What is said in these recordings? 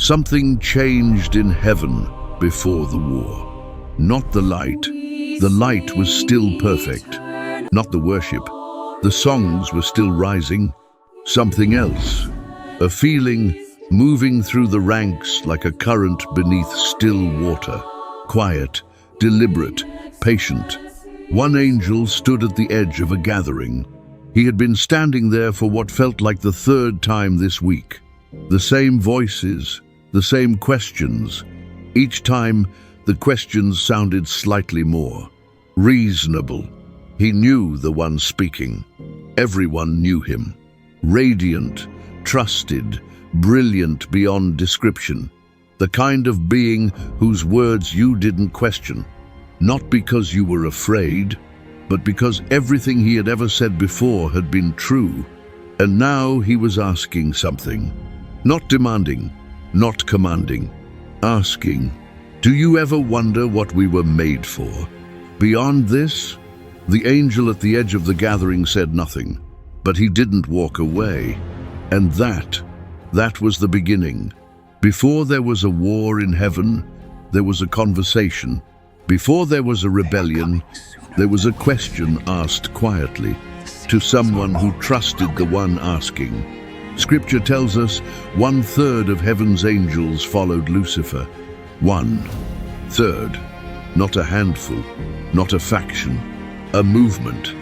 Something changed in heaven before the war. Not the light. The light was still perfect. Not the worship. The songs were still rising. Something else. A feeling moving through the ranks like a current beneath still water. Quiet, deliberate, patient. One angel stood at the edge of a gathering. He had been standing there for what felt like the third time this week. The same voices, the same questions. Each time, the questions sounded slightly more reasonable. He knew the one speaking. Everyone knew him. Radiant, trusted, brilliant beyond description. The kind of being whose words you didn't question. Not because you were afraid, but because everything he had ever said before had been true. And now he was asking something. Not demanding, not commanding. Asking, do you ever wonder what we were made for? Beyond this, the angel at the edge of the gathering said nothing, but he didn't walk away. And that was the beginning. Before there was a war in heaven, there was a conversation. Before there was a rebellion, there was a question asked quietly to someone who trusted the one asking. Scripture tells us 1/3 of heaven's angels followed Lucifer. 1/3. Not a handful, not a faction, a movement.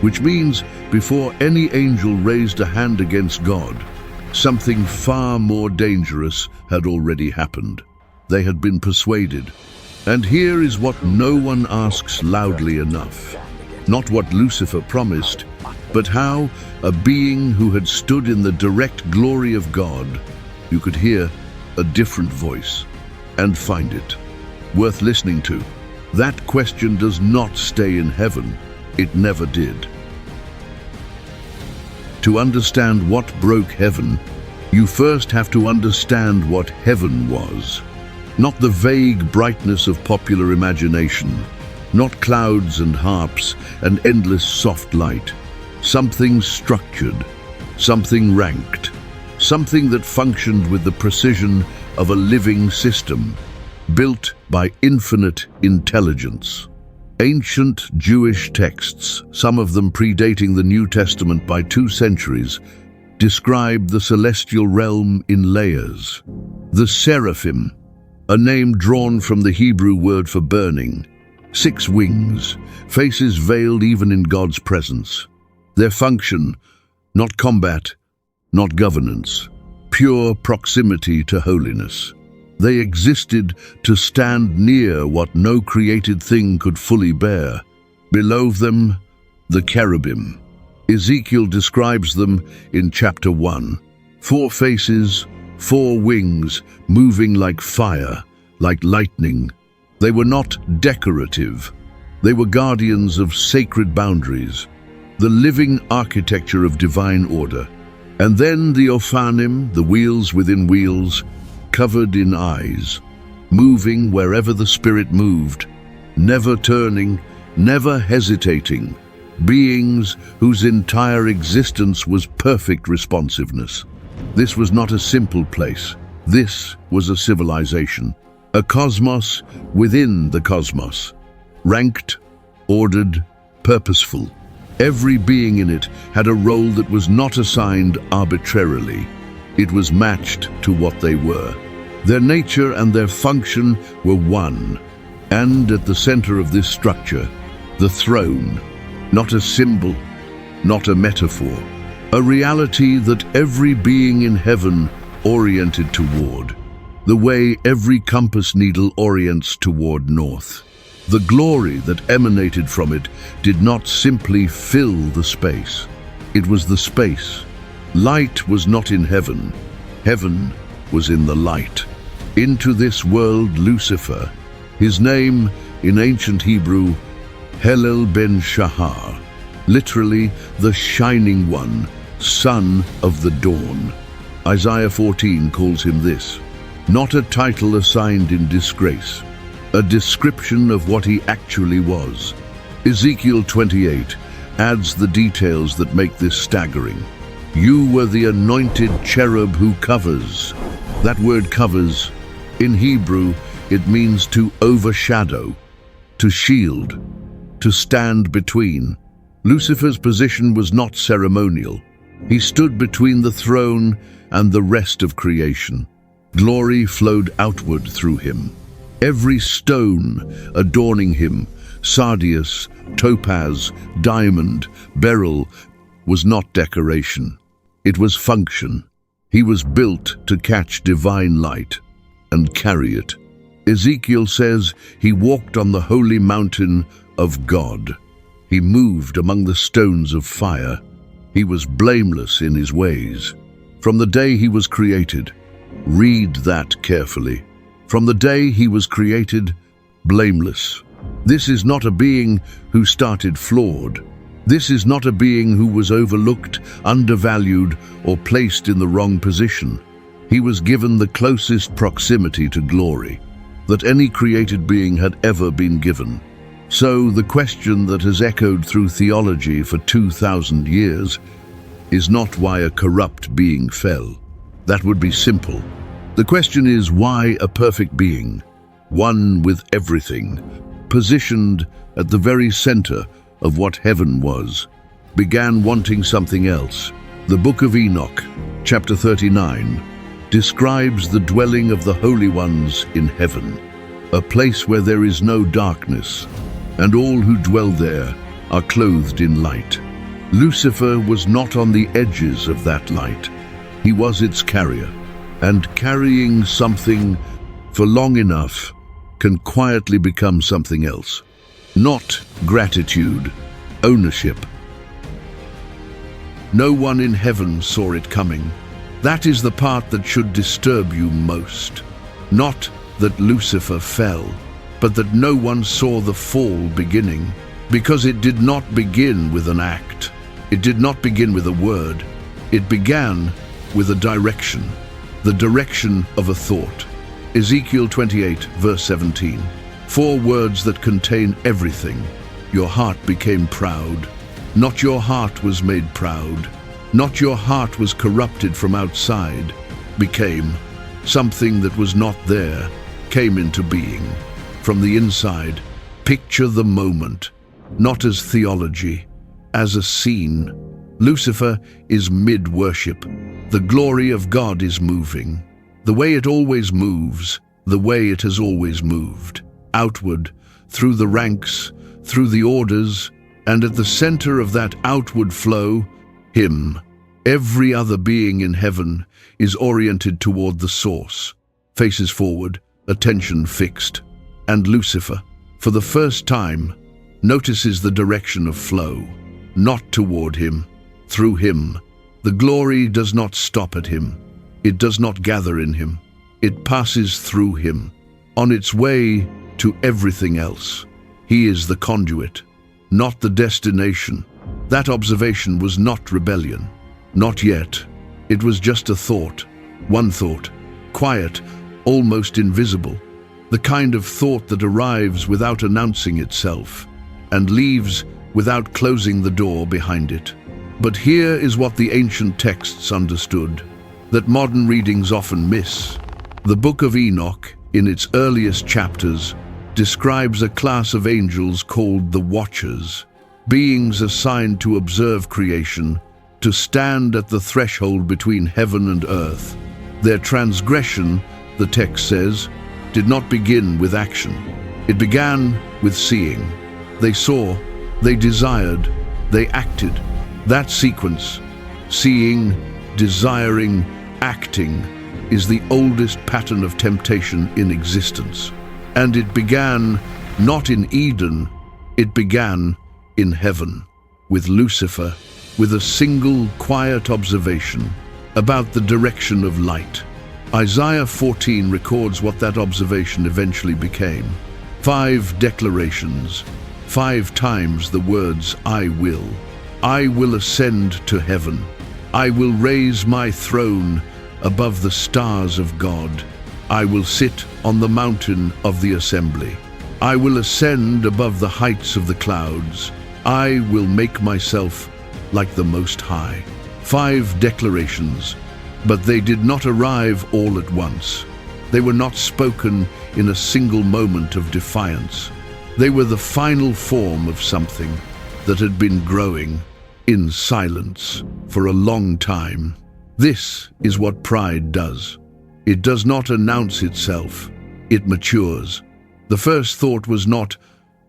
Which means before any angel raised a hand against God, something far more dangerous had already happened. They had been persuaded. And here is what no one asks loudly enough. Not what Lucifer promised, but how a being who had stood in the direct glory of God, you could hear a different voice and find it worth listening to. That question does not stay in heaven. It never did. To understand what broke heaven, you first have to understand what heaven was. Not the vague brightness of popular imagination, not clouds and harps and endless soft light. Something structured, something ranked, something that functioned with the precision of a living system, built by infinite intelligence. Ancient Jewish texts, some of them predating the New Testament by 2 centuries, describe the celestial realm in layers. The Seraphim, a name drawn from the Hebrew word for burning. 6 wings, faces veiled even in God's presence. Their function, not combat, not governance, pure proximity to holiness. They existed to stand near what no created thing could fully bear. Below them, the cherubim. Ezekiel describes them in chapter 1. 4 faces, 4 wings, moving like fire, like lightning. They were not decorative. They were guardians of sacred boundaries, the living architecture of divine order. And then the Ophanim, the wheels within wheels, covered in eyes, moving wherever the Spirit moved, never turning, never hesitating, beings whose entire existence was perfect responsiveness. This was not a simple place. This was a civilization, a cosmos within the cosmos, ranked, ordered, purposeful. Every being in it had a role that was not assigned arbitrarily. It was matched to what they were. Their nature and their function were one. And at the center of this structure, the throne, not a symbol, not a metaphor, a reality that every being in heaven oriented toward, the way every compass needle orients toward north. The glory that emanated from it did not simply fill the space. It was the space. Light was not in heaven. Heaven was in the light. Into this world, Lucifer, his name in ancient Hebrew, Helel ben Shahar, literally the shining one, son of the dawn. Isaiah 14 calls him this. Not a title assigned in disgrace, a description of what he actually was. Ezekiel 28 adds the details that make this staggering. You were the anointed cherub who covers. That word covers. In Hebrew, it means to overshadow, to shield, to stand between. Lucifer's position was not ceremonial. He stood between the throne and the rest of creation. Glory flowed outward through him. Every stone adorning him, sardius, topaz, diamond, beryl, was not decoration. It was function. He was built to catch divine light and carry it. Ezekiel says he walked on the holy mountain of God. He moved among the stones of fire. He was blameless in his ways. From the day he was created, read that carefully. From the day he was created, blameless. This is not a being who started flawed. This is not a being who was overlooked, undervalued, or placed in the wrong position. He was given the closest proximity to glory that any created being had ever been given. So the question that has echoed through theology for 2,000 years is not why a corrupt being fell. That would be simple. The question is why a perfect being, one with everything, positioned at the very center of what heaven was, began wanting something else. The book of Enoch, chapter 39, describes the dwelling of the holy ones in heaven, a place where there is no darkness, and all who dwell there are clothed in light. Lucifer was not on the edges of that light. He was its carrier, and carrying something for long enough can quietly become something else. Not gratitude, ownership. No one in heaven saw it coming. That is the part that should disturb you most. Not that Lucifer fell, but that no one saw the fall beginning, because it did not begin with an act. It did not begin with a word. It began with a direction, the direction of a thought. Ezekiel 28, verse 17. 4 words that contain everything. Your heart became proud. Not your heart was made proud. Not your heart was corrupted from outside. Became. Something that was not there came into being. From the inside, picture the moment, not as theology, as a scene. Lucifer is mid-worship. The glory of God is moving. The way it always moves, the way it has always moved. Outward, through the ranks, through the orders, and at the center of that outward flow, him. Every other being in heaven is oriented toward the source, faces forward, attention fixed. And Lucifer, for the first time, notices the direction of flow, not toward him, through him. The glory does not stop at him. It does not gather in him. It passes through him, on its way to everything else. He is the conduit, not the destination. That observation was not rebellion. Not yet. It was just a thought. One thought. Quiet, almost invisible. The kind of thought that arrives without announcing itself and leaves without closing the door behind it. But here is what the ancient texts understood, that modern readings often miss. The book of Enoch, in its earliest chapters, describes a class of angels called the Watchers, beings assigned to observe creation, to stand at the threshold between heaven and earth. Their transgression, the text says, did not begin with action. It began with seeing. They saw, they desired, they acted. That sequence, seeing, desiring, acting, is the oldest pattern of temptation in existence. And it began not in Eden, it began in heaven, with Lucifer, with a single quiet observation about the direction of light. Isaiah 14 records what that observation eventually became. 5 declarations, 5 times the words, I will ascend to heaven. I will raise my throne above the stars of God. I will sit on the mountain of the assembly. I will ascend above the heights of the clouds. I will make myself like the Most High. 5 declarations, But they did not arrive all at once. They were not spoken in a single moment of defiance. They were the final form of something that had been growing in silence for a long time. This is what pride does. It does not announce itself. It matures. The first thought was not,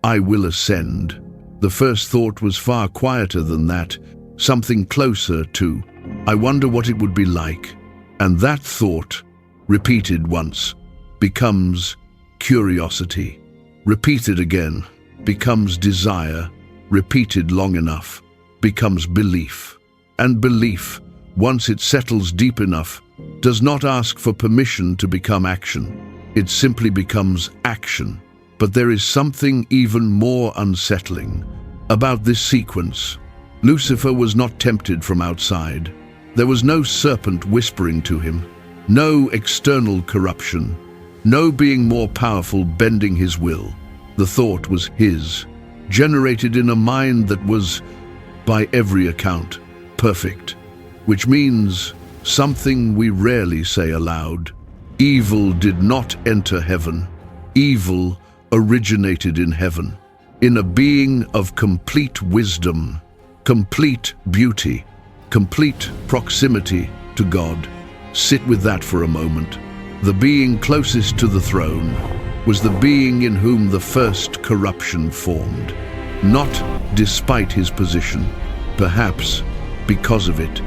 "I will ascend." The first thought was far quieter than that, something closer to, "I wonder what it would be like." And that thought, repeated once, becomes curiosity. Repeated again, becomes desire. Repeated long enough, becomes belief. And belief, once it settles deep enough, does not ask for permission to become action. It simply becomes action. But there is something even more unsettling about this sequence. Lucifer was not tempted from outside. There was no serpent whispering to him, no external corruption, no being more powerful bending his will. The thought was his, generated in a mind that was, by every account, perfect, which means something we rarely say aloud. Evil did not enter heaven. Evil originated in heaven, in a being of complete wisdom, complete beauty, complete proximity to God. Sit with that for a moment. The being closest to the throne was the being in whom the first corruption formed, not despite his position, perhaps because of it.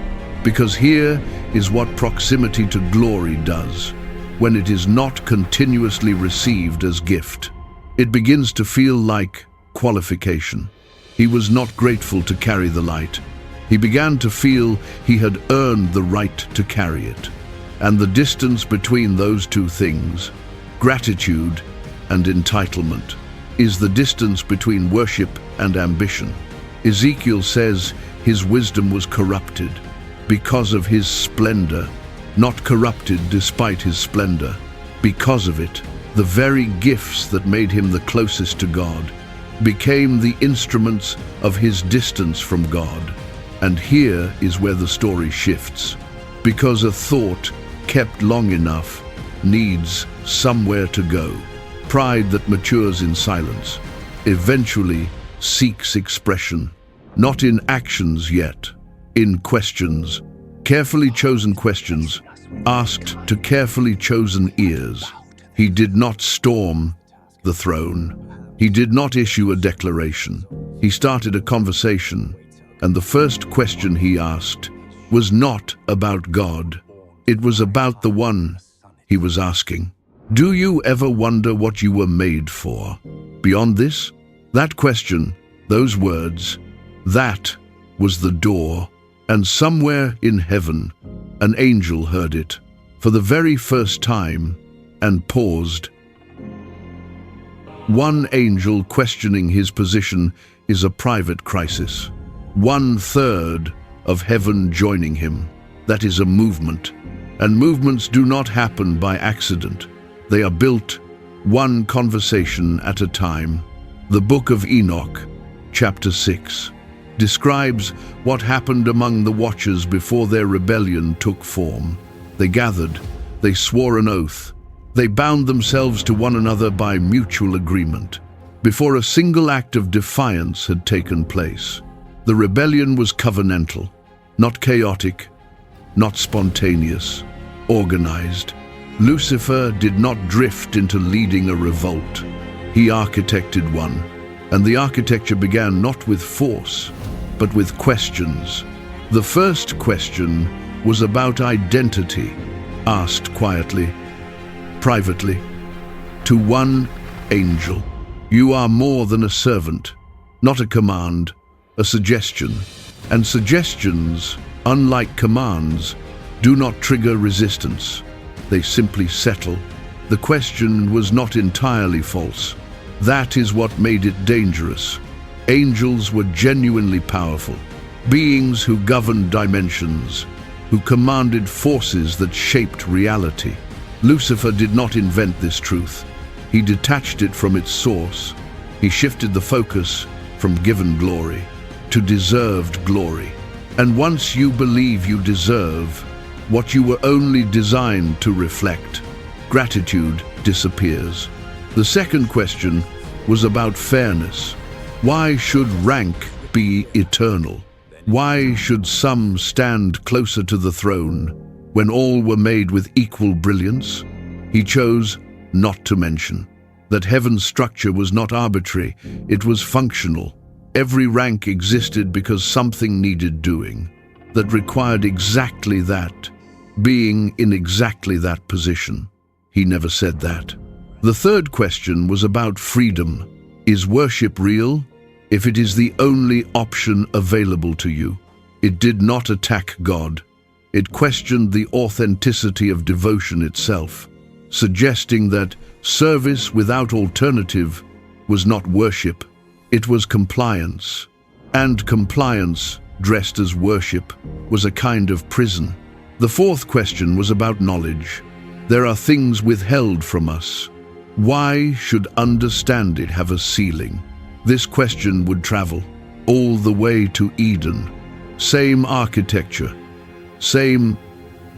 Because here is what proximity to glory does. When it is not continuously received as gift, it begins to feel like qualification. He was not grateful to carry the light. He began to feel he had earned the right to carry it. And the distance between those two things, gratitude and entitlement, is the distance between worship and ambition. Ezekiel says his wisdom was corrupted because of his splendor, not corrupted despite his splendor. Because of it, the very gifts that made him the closest to God became the instruments of his distance from God. And here is where the story shifts. Because a thought kept long enough needs somewhere to go. Pride that matures in silence eventually seeks expression, not in actions yet, in questions, carefully chosen questions, asked to carefully chosen ears. He did not storm the throne. He did not issue a declaration. He started a conversation, and the first question he asked was not about God. It was about the one he was asking. Do you ever wonder what you were made for? Beyond this, that question, those words, that was the door, and somewhere in heaven, an angel heard it for the very first time and paused. One angel questioning his position is a private crisis. 1/3 of heaven joining him. That is a movement. And movements do not happen by accident. They are built one conversation at a time. The book of Enoch, chapter 6, describes what happened among the watchers before their rebellion took form. They gathered, they swore an oath, they bound themselves to one another by mutual agreement, before a single act of defiance had taken place. The rebellion was covenantal, not chaotic, not spontaneous, organized. Lucifer did not drift into leading a revolt. He architected one, and the architecture began not with force, but with questions. The first question was about identity, asked quietly, privately, to one angel. You are more than a servant, not a command, a suggestion. And suggestions, unlike commands, do not trigger resistance. They simply settle. The question was not entirely false. That is what made it dangerous. Angels were genuinely powerful, beings who governed dimensions, who commanded forces that shaped reality. Lucifer did not invent this truth. He detached it from its source. He shifted the focus from given glory to deserved glory. And once you believe you deserve, what you were only designed to reflect. Gratitude disappears. The second question was about fairness. Why should rank be eternal? Why should some stand closer to the throne when all were made with equal brilliance? He chose not to mention that heaven's structure was not arbitrary, it was functional. Every rank existed because something needed doing, that required exactly that, being in exactly that position. He never said that. The third question was about freedom. Is worship real? If it is the only option available to you. It did not attack God. It questioned the authenticity of devotion itself, suggesting that service without alternative was not worship, it was compliance. And compliance, dressed as worship, was a kind of prison. The fourth question was about knowledge. There are things withheld from us. Why should understanding have a ceiling? This question would travel all the way to Eden. Same architecture, same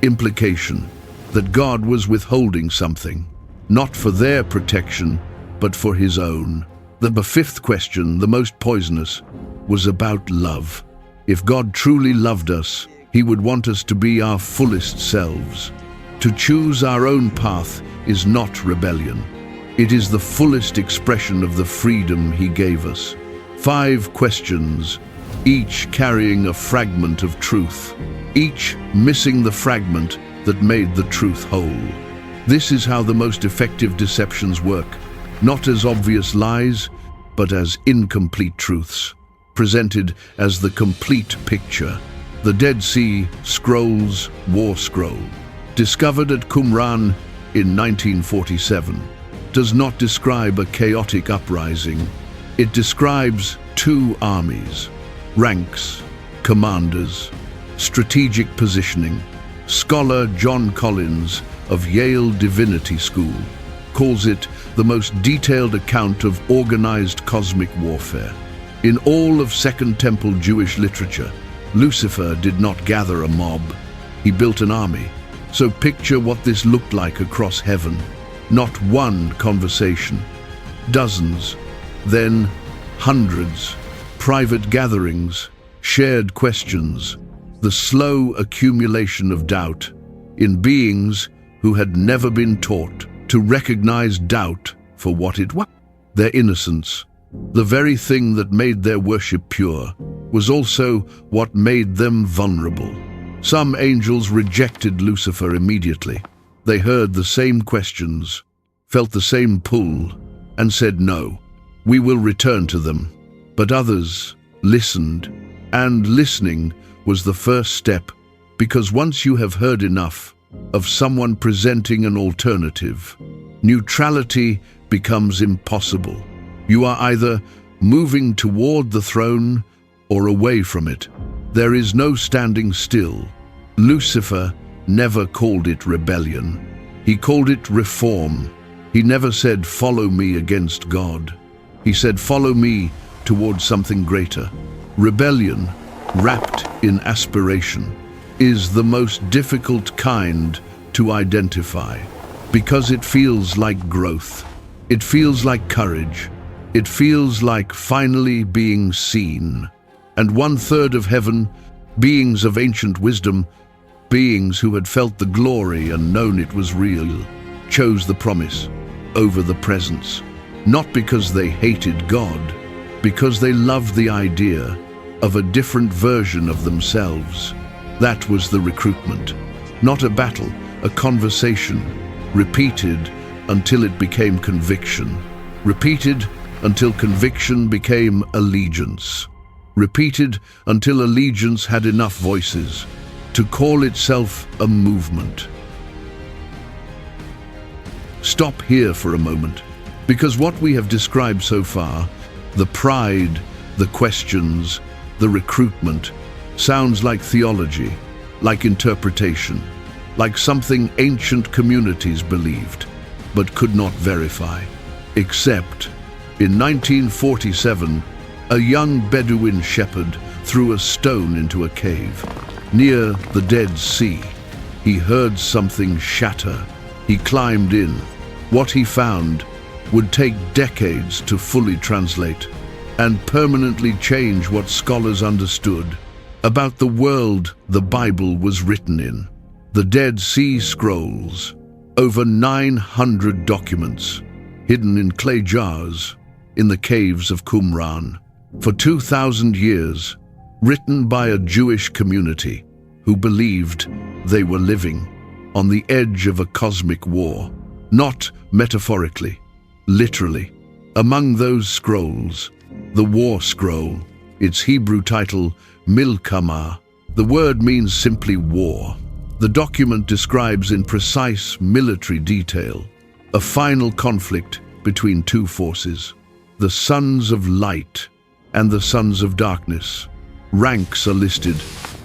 implication, that God was withholding something, not for their protection, but for his own. The fifth question, the most poisonous, was about love. If God truly loved us, he would want us to be our fullest selves. To choose our own path is not rebellion. It is the fullest expression of the freedom he gave us. 5 questions, each carrying a fragment of truth, each missing the fragment that made the truth whole. This is how the most effective deceptions work, not as obvious lies, but as incomplete truths, presented as the complete picture. The Dead Sea Scrolls War Scroll, discovered at Qumran in 1947, does not describe a chaotic uprising. It describes 2 armies, ranks, commanders, strategic positioning. Scholar John Collins of Yale Divinity School calls it the most detailed account of organized cosmic warfare. In all of Second Temple Jewish literature, Lucifer did not gather a mob, he built an army. So picture what this looked like across heaven. Not one conversation, dozens, then hundreds, private gatherings, shared questions, the slow accumulation of doubt in beings who had never been taught to recognize doubt for what it was. Their innocence, the very thing that made their worship pure, was also what made them vulnerable. Some angels rejected Lucifer immediately. They heard the same questions, felt the same pull, and said, "No, we will return to them." But others listened, and listening was the first step, because once you have heard enough of someone presenting an alternative, neutrality becomes impossible. You are either moving toward the throne or away from it. There is no standing still. Lucifer never called it rebellion. He called it reform. He never said, "Follow me against God." He said, "Follow me towards something greater." Rebellion, wrapped in aspiration, is the most difficult kind to identify because it feels like growth. It feels like courage. It feels like finally being seen. And 1/3 of heaven, beings of ancient wisdom, beings who had felt the glory and known it was real, chose the promise over the presence, not because they hated God, because they loved the idea of a different version of themselves. That was the recruitment, not a battle, a conversation, repeated until it became conviction, repeated until conviction became allegiance, repeated until allegiance had enough voices to call itself a movement. Stop here for a moment, because what we have described so far, the pride, the questions, the recruitment, sounds like theology, like interpretation, like something ancient communities believed, but could not verify. Except, in 1947, a young Bedouin shepherd threw a stone into a cave near the Dead Sea. He heard something shatter. He climbed in. What he found would take decades to fully translate and permanently change what scholars understood about the world the Bible was written in. The Dead Sea Scrolls, over 900 documents, hidden in clay jars in the caves of Qumran. For 2,000 years, written by a Jewish community who believed they were living on the edge of a cosmic war, not metaphorically, literally. Among those scrolls, the War Scroll, its Hebrew title, Milkamah, the word means simply war. The document describes in precise military detail a final conflict between two forces, the sons of light and the sons of darkness. Ranks are listed,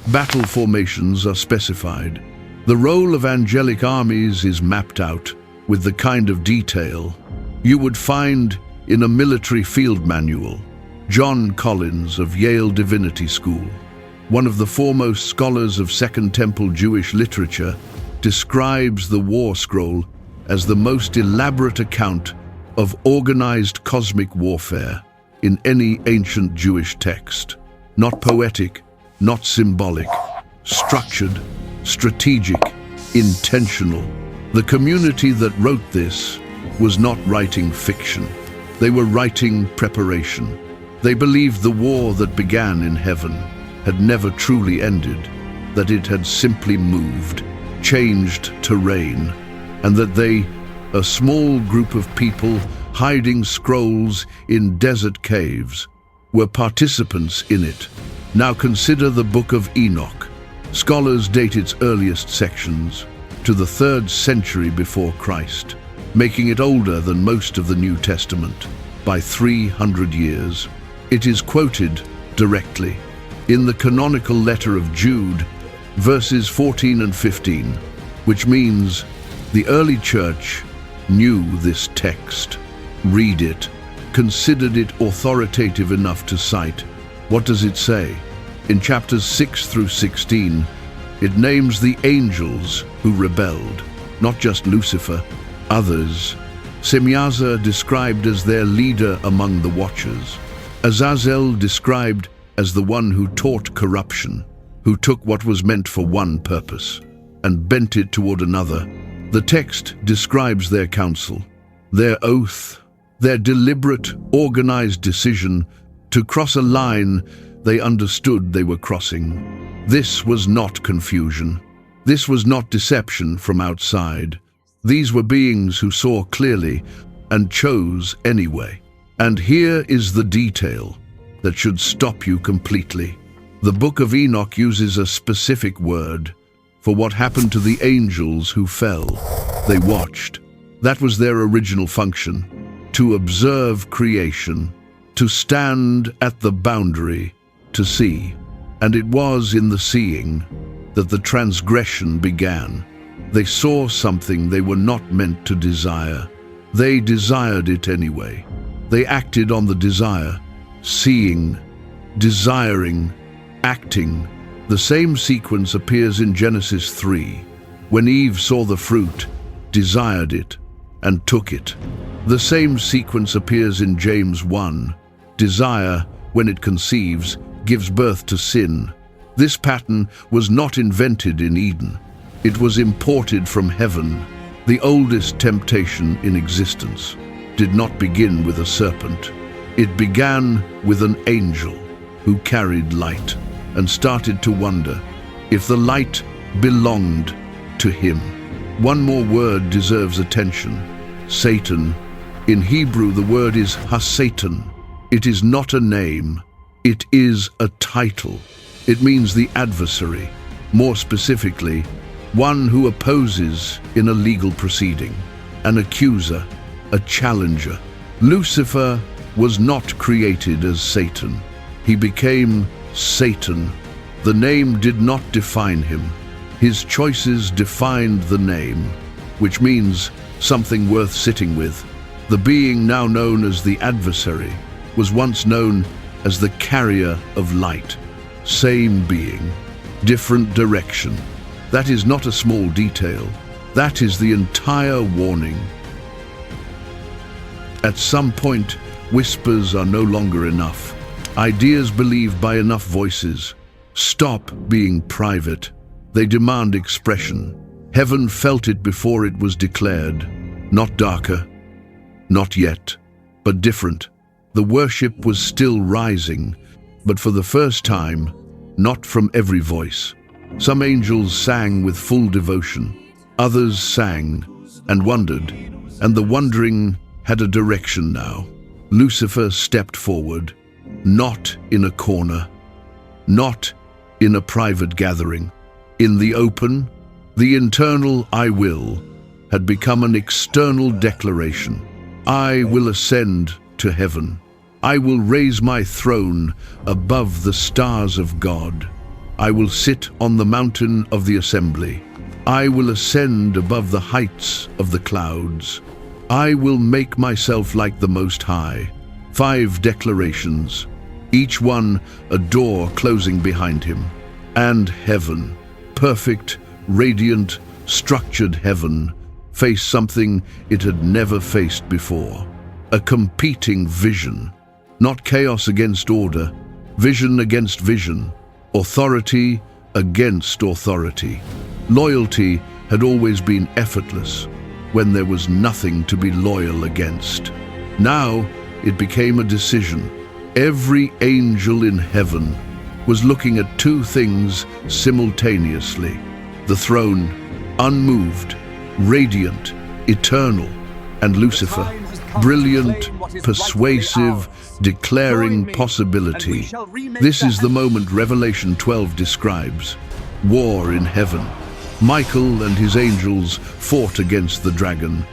battle formations are specified. The role of angelic armies is mapped out with the kind of detail you would find in a military field manual. John Collins of Yale Divinity School, one of the foremost scholars of Second Temple Jewish literature, describes the War Scroll as the most elaborate account of organized cosmic warfare in any ancient Jewish text. Not poetic, not symbolic, structured, strategic, intentional. The community that wrote this was not writing fiction. They were writing preparation. They believed the war that began in heaven had never truly ended, that it had simply moved, changed terrain, and that they, a small group of people hiding scrolls in desert caves, were participants in it. Now consider the Book of Enoch. Scholars date its earliest sections to the 3rd century before Christ, making it older than most of the New Testament by 300 years. It is quoted directly in the canonical letter of Jude, verses 14 and 15, which means the early church knew this text, read it, considered it authoritative enough to cite. What does it say? In chapters 6 through 16, it names the angels who rebelled, not just Lucifer, others. Semyaza described as their leader among the watchers. Azazel described as the one who taught corruption, who took what was meant for one purpose and bent it toward another. The text describes their counsel, their oath, their deliberate, organized decision to cross a line they understood they were crossing. This was not confusion. This was not deception from outside. These were beings who saw clearly and chose anyway. And here is the detail that should stop you completely. The Book of Enoch uses a specific word for what happened to the angels who fell. They watched. That was their original function, to observe creation, to stand at the boundary, to see. And it was in the seeing that the transgression began. They saw something they were not meant to desire. They desired it anyway. They acted on the desire, seeing, desiring, acting. The same sequence appears in Genesis 3, when Eve saw the fruit, desired it, and took it. The same sequence appears in James 1. Desire, when it conceives, gives birth to sin. This pattern was not invented in Eden. It was imported from heaven. The oldest temptation in existence did not begin with a serpent. It began with an angel who carried light and started to wonder if the light belonged to him. One more word deserves attention. Satan. In Hebrew, the word is ha-Satan. It is not a name. It is a title. It means the adversary. More specifically, one who opposes in a legal proceeding, an accuser, a challenger. Lucifer was not created as Satan. He became Satan. The name did not define him. His choices defined the name, which means something worth sitting with. The being now known as the adversary was once known as the carrier of light. Same being, different direction. That is not a small detail. That is the entire warning. At some point, whispers are no longer enough. Ideas believed by enough voices stop being private. They demand expression. Heaven felt it before it was declared. Not darker, not yet, but different. The worship was still rising, but for the first time, not from every voice. Some angels sang with full devotion. Others sang and wondered, and the wondering had a direction now. Lucifer stepped forward, not in a corner, not in a private gathering. In the open, the internal "I will" had become an external declaration. I will ascend to heaven. I will raise my throne above the stars of God. I will sit on the mountain of the assembly. I will ascend above the heights of the clouds. I will make myself like the Most High. 5 declarations, each one a door closing behind him. And heaven, perfect, radiant, structured heaven, faced something it had never faced before. A competing vision. Not chaos against order, vision against vision, authority against authority. Loyalty had always been effortless when there was nothing to be loyal against. Now it became a decision. Every angel in heaven was looking at 2 things simultaneously. The throne, unmoved, radiant, eternal, and Lucifer, brilliant, persuasive, declaring possibility. This is the moment Revelation 12 describes. War in heaven. Michael and his angels fought against the dragon.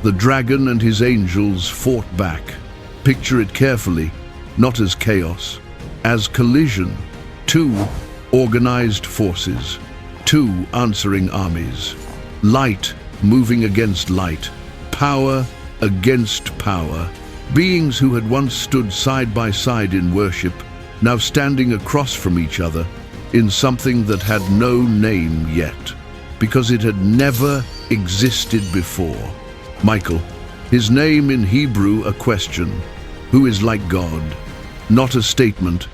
The dragon and his angels fought back. Picture it carefully, not as chaos, as collision. 2 organized forces, 2 answering armies. Light moving against light, power against power. Beings who had once stood side by side in worship, now standing across from each other in something that had no name yet, because it had never existed before. Michael, his name in Hebrew a question, who is like God, not a statement,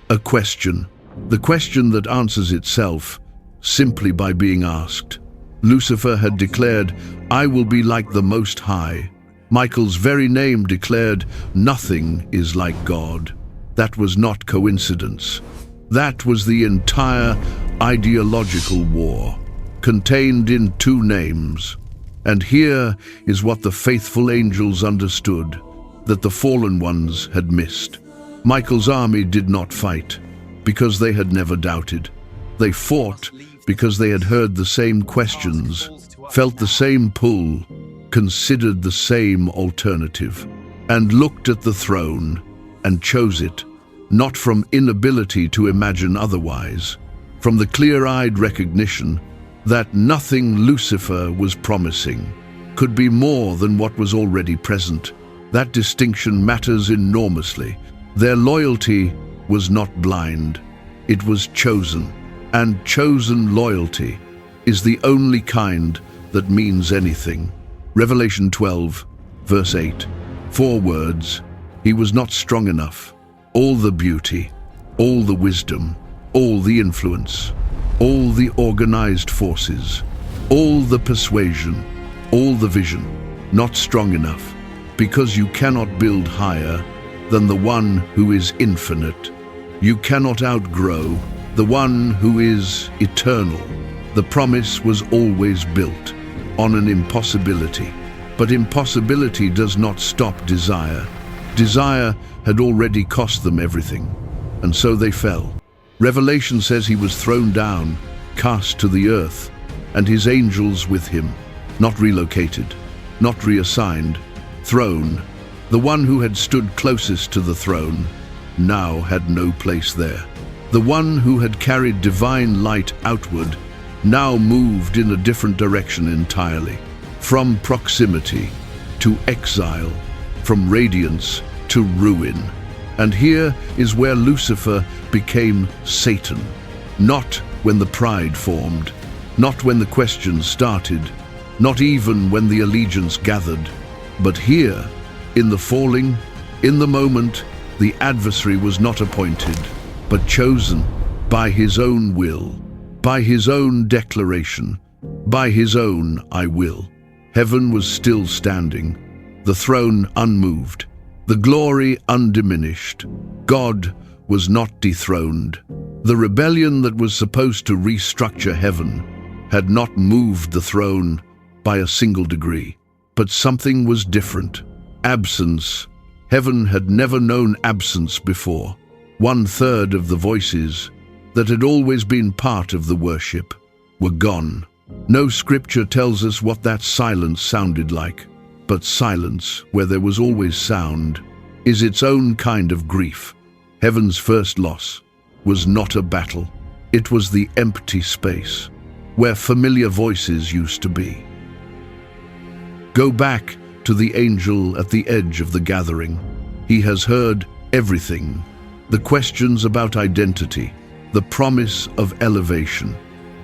a question. The question that answers itself simply by being asked. Lucifer had declared, I will be like the Most High. Michael's very name declared, nothing is like God. That was not coincidence. That was the entire ideological war, contained in 2 names. And here is what the faithful angels understood, that the fallen ones had missed. Michael's army did not fight, because they had never doubted. They fought because they had heard the same questions, felt the same pull, considered the same alternative, and looked at the throne and chose it, not from inability to imagine otherwise, from the clear-eyed recognition that nothing Lucifer was promising could be more than what was already present. That distinction matters enormously. Their loyalty was not blind, it was chosen, and chosen loyalty is the only kind that means anything. Revelation 12, verse 8. 4 words. He was not strong enough. All the beauty, all the wisdom, all the influence, all the organized forces, all the persuasion, all the vision, not strong enough, because you cannot build higher than the one who is infinite. You cannot outgrow the one who is eternal. The promise was always built on an impossibility. But impossibility does not stop desire. Desire had already cost them everything, and so they fell. Revelation says he was thrown down, cast to the earth, and his angels with him, not relocated, not reassigned, thrown. The one who had stood closest to the throne now had no place there. The one who had carried divine light outward now moved in a different direction entirely, from proximity to exile, from radiance to ruin. And here is where Lucifer became Satan, not when the pride formed, Not when the questions started, not even when the allegiance gathered, but here, in the falling, in the moment, the adversary was not appointed, but chosen by his own will, by his own declaration, by his own "I will." Heaven was still standing, the throne unmoved, the glory undiminished. God was not dethroned. The rebellion that was supposed to restructure heaven had not moved the throne by a single degree. But something was different. Absence. Heaven had never known absence before. 1/3 of the voices that had always been part of the worship were gone. No scripture tells us what that silence sounded like, but silence, where there was always sound, is its own kind of grief. Heaven's first loss was not a battle. It was the empty space where familiar voices used to be. Go back to the angel at the edge of the gathering. He has heard everything. The questions about identity, the promise of elevation,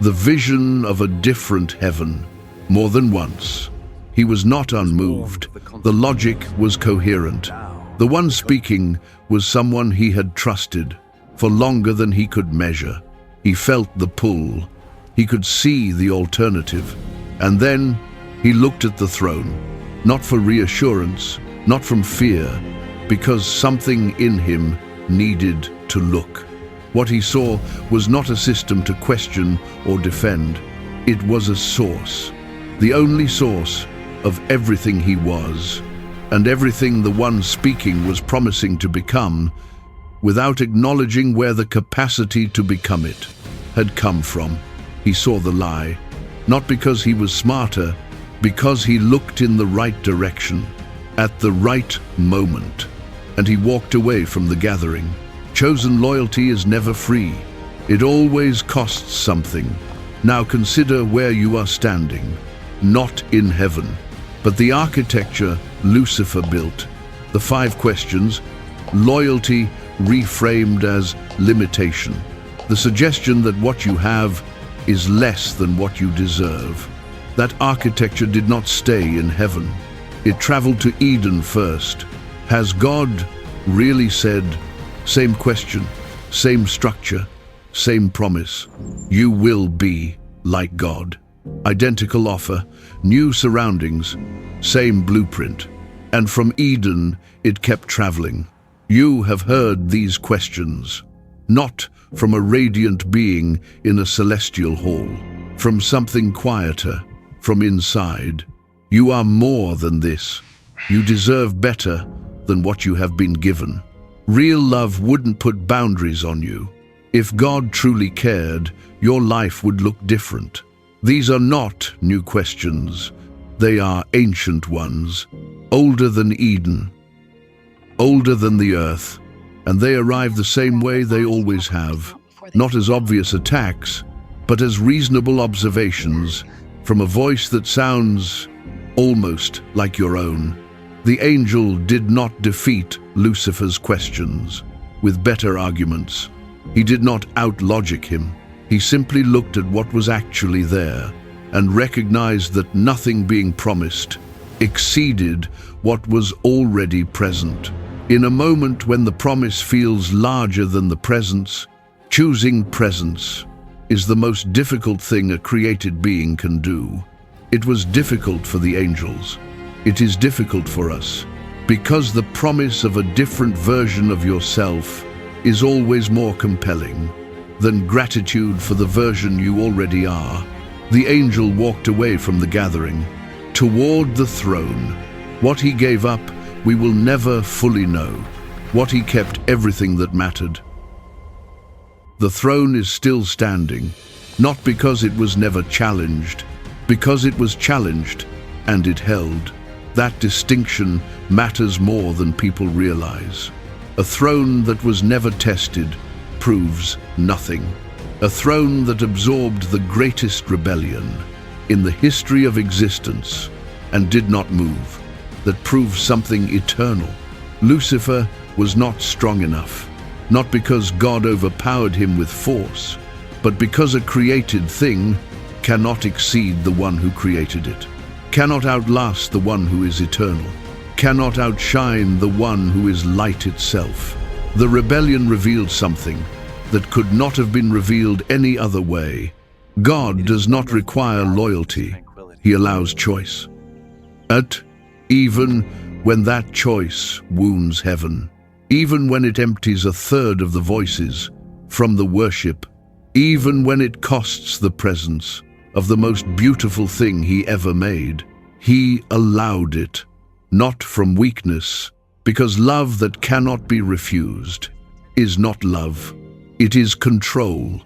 the vision of a different heaven. More than once, he was not unmoved. The logic was coherent. The one speaking was someone he had trusted for longer than he could measure. He felt the pull. He could see the alternative. And then he looked at the throne, not for reassurance, not from fear, because something in him needed to look. What he saw was not a system to question or defend. It was a source, the only source of everything he was, and everything the one speaking was promising to become, without acknowledging where the capacity to become it had come from. He saw the lie, not because he was smarter, because he looked in the right direction, at the right moment, and he walked away from the gathering. Chosen loyalty is never free. It always costs something. Now consider where you are standing, not in heaven, but the architecture Lucifer built. The 5 questions, loyalty reframed as limitation. The suggestion that what you have is less than what you deserve. That architecture did not stay in heaven. It traveled to Eden first. Has God really said? Same question, same structure, same promise. You will be like God. Identical offer, new surroundings, same blueprint. And from Eden, it kept traveling. You have heard these questions, not from a radiant being in a celestial hall, from something quieter, from inside. You are more than this. You deserve better than what you have been given. Real love wouldn't put boundaries on you. If God truly cared, your life would look different. These are not new questions. They are ancient ones, older than Eden, older than the earth, and they arrive the same way they always have, not as obvious attacks, but as reasonable observations from a voice that sounds almost like your own. The angel did not defeat Lucifer's questions with better arguments. He did not out-logic him. He simply looked at what was actually there and recognized that nothing being promised exceeded what was already present. In a moment when the promise feels larger than the presence, choosing presence is the most difficult thing a created being can do. It was difficult for the angels. It is difficult for us, because the promise of a different version of yourself is always more compelling than gratitude for the version you already are. The angel walked away from the gathering, toward the throne. What he gave up, we will never fully know. What he kept, everything that mattered. The throne is still standing, not because it was never challenged, because it was challenged and it held. That distinction matters more than people realize. A throne that was never tested proves nothing. A throne that absorbed the greatest rebellion in the history of existence and did not move, that proves something eternal. Lucifer was not strong enough, not because God overpowered him with force, but because a created thing cannot exceed the one who created it, cannot outlast the one who is eternal, cannot outshine the one who is light itself. The rebellion revealed something that could not have been revealed any other way. God does not require loyalty. He allows choice. Even when that choice wounds heaven, even when it empties a third of the voices from the worship, even when it costs the presence of the most beautiful thing he ever made, he allowed it, not from weakness, because love that cannot be refused is not love, it is control.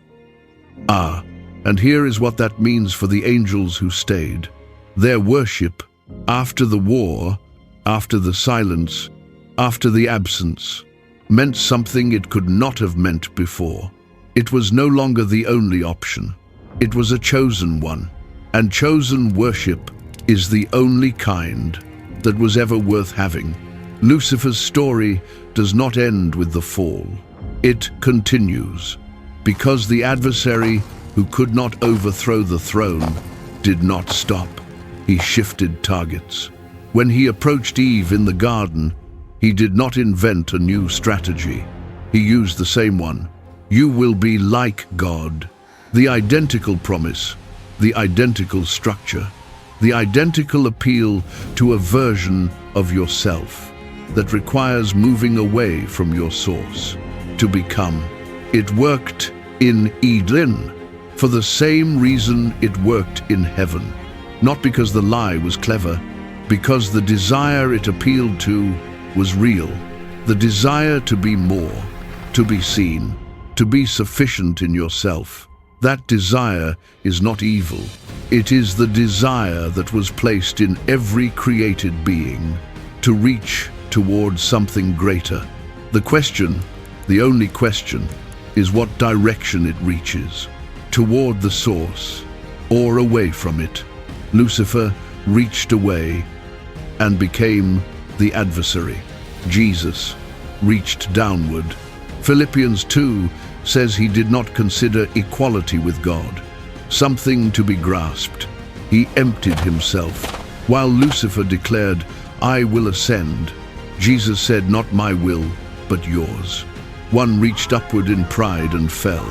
And here is what that means for the angels who stayed. Their worship, after the war, after the silence, after the absence, meant something it could not have meant before. It was no longer the only option. It was a chosen one, and chosen worship is the only kind that was ever worth having. Lucifer's story does not end with the fall. It continues, because the adversary who could not overthrow the throne did not stop. He shifted targets. When he approached Eve in the garden, he did not invent a new strategy. He used the same one. You will be like God. The identical promise, the identical structure, the identical appeal to a version of yourself that requires moving away from your source to become. It worked in Eden for the same reason it worked in heaven. Not because the lie was clever, because the desire it appealed to was real. The desire to be more, to be seen, to be sufficient in yourself. That desire is not evil. It is the desire that was placed in every created being to reach towards something greater. The question, the only question, is what direction it reaches. Toward the source or away from it. Lucifer reached away and became the adversary. Jesus reached downward. Philippians 2 says he did not consider equality with God something to be grasped. He emptied himself. While Lucifer declared, I will ascend, Jesus said, not my will, but yours. One reached upward in pride and fell.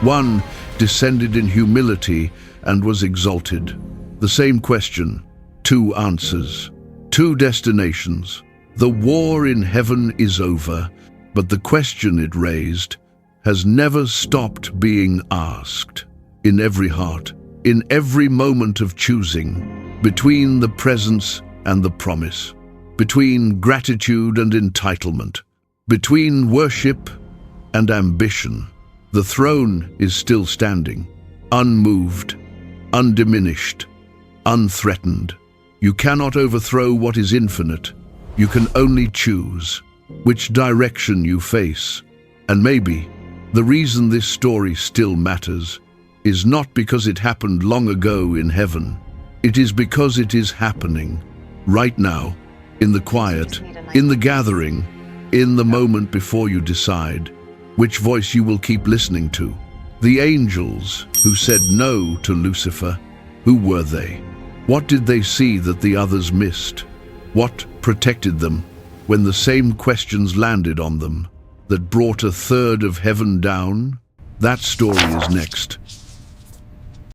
One descended in humility and was exalted. The same question, two answers, two destinations. The war in heaven is over, but the question it raised has never stopped being asked. In every heart, in every moment of choosing, between the presence and the promise, between gratitude and entitlement, between worship and ambition, the throne is still standing, unmoved, undiminished, unthreatened. You cannot overthrow what is infinite. You can only choose which direction you face. And maybe the reason this story still matters is not because it happened long ago in heaven. It is because it is happening right now, in the quiet, in the gathering, in the moment before you decide which voice you will keep listening to. The angels who said no to Lucifer, who were they? What did they see that the others missed? What protected them when the same questions landed on them that brought a third of heaven down? That story is next.